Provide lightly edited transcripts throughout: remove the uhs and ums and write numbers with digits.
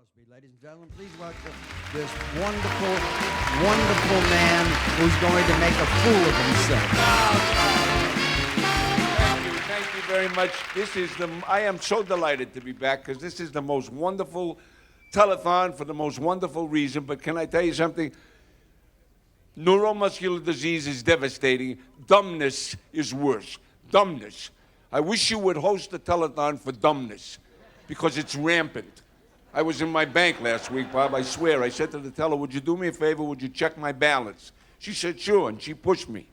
Crosby. Ladies and gentlemen, please welcome this wonderful, wonderful man who's going to make a fool of himself. Thank you very much. I am so delighted to be back because this is the most wonderful telethon for the most wonderful reason. But can I tell you something? Neuromuscular disease is devastating. Dumbness is worse. Dumbness. I wish you would host a telethon for dumbness because it's rampant. I was in my bank last week, Bob, I swear. I said to the teller, would you do me a favor? Would you check my balance? She said, sure, and she pushed me.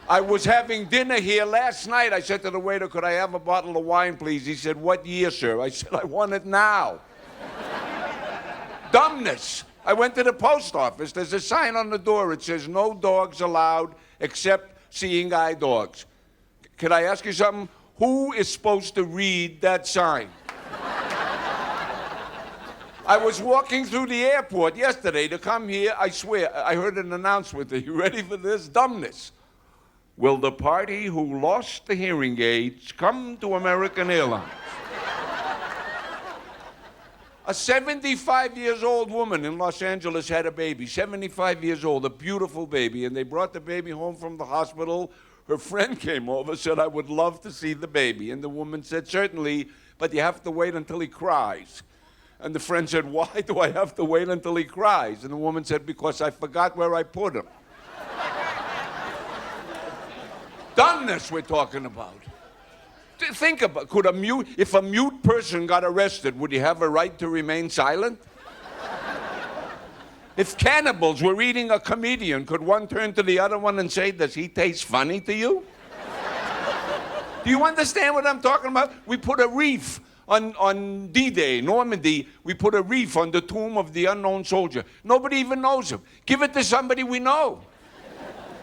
I was having dinner here last night. I said to the waiter, could I have a bottle of wine, please? He said, what year, sir? I said, I want it now. Dumbness. I went to the post office. There's a sign on the door. It says, no dogs allowed except seeing eye dogs. Can I ask you something? Who is supposed to read that sign? I was walking through the airport yesterday to come here. I swear, I heard an announcement. Are you ready for this? Dumbness. Will the party who lost the hearing aids come to American Airlines? A 75-year-old woman in Los Angeles had a baby, 75 years old, a beautiful baby, and they brought the baby home from the hospital. Her friend came over, said, I would love to see the baby. And the woman said, certainly, but you have to wait until he cries. And the friend said, why do I have to wait until he cries? And the woman said, because I forgot where I put him. Dumbness we're talking about. Think about, if a mute person got arrested, would he have a right to remain silent? If cannibals were eating a comedian, could one turn to the other one and say, does he taste funny to you? Do you understand what I'm talking about? We put a wreath on D-Day, Normandy, we put a wreath on the tomb of the unknown soldier. Nobody even knows him. Give it to somebody we know.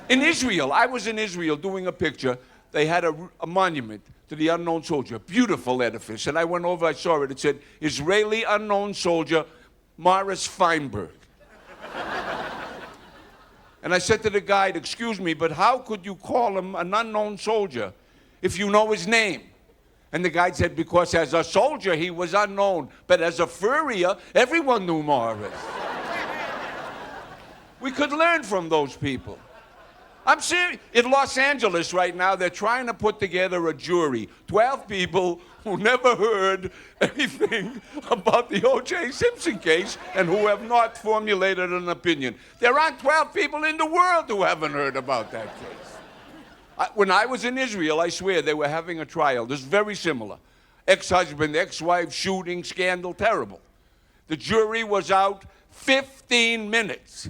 In Israel, I was in Israel doing a picture. They had a monument to the unknown soldier, beautiful edifice. And I went over, I saw it. It said, Israeli unknown soldier, Morris Feinberg. And I said to the guide, excuse me, but how could you call him an unknown soldier if you know his name? And the guide said, because as a soldier, he was unknown. But as a furrier, everyone knew Morris. We could learn from those people. I'm serious. In Los Angeles right now, they're trying to put together a jury. 12 people who never heard anything about the O.J. Simpson case and who have not formulated an opinion. There aren't 12 people in the world who haven't heard about that case. When I was in Israel, I swear, they were having a trial. This is very similar. Ex-husband, ex-wife, shooting, scandal, terrible. The jury was out 15 minutes.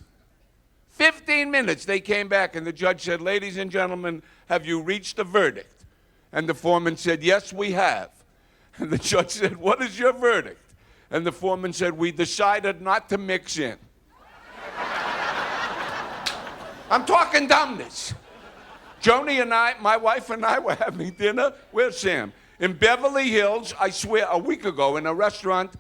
15 minutes, they came back, and the judge said, ladies and gentlemen, have you reached a verdict? And the foreman said, yes, we have. And the judge said, what is your verdict? And the foreman said, we decided not to mix in. I'm talking dumbness. Joni and I, my wife and I were having dinner. Where's Sam? In Beverly Hills, I swear, a week ago in a restaurant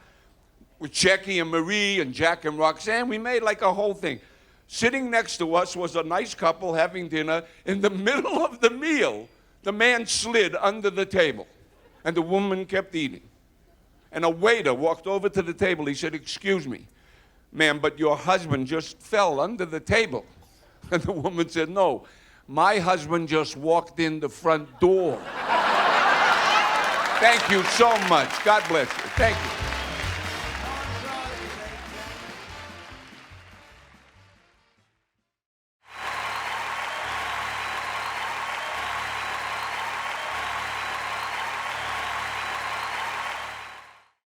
with Checky and Marie and Jack and Roxanne. We made like a whole thing. Sitting next to us was a nice couple having dinner. In the middle of the meal, the man slid under the table, and the woman kept eating. And a waiter walked over to the table. He said, excuse me, ma'am, but your husband just fell under the table. And the woman said, no, my husband just walked in the front door. Thank you so much. God bless you. Thank you.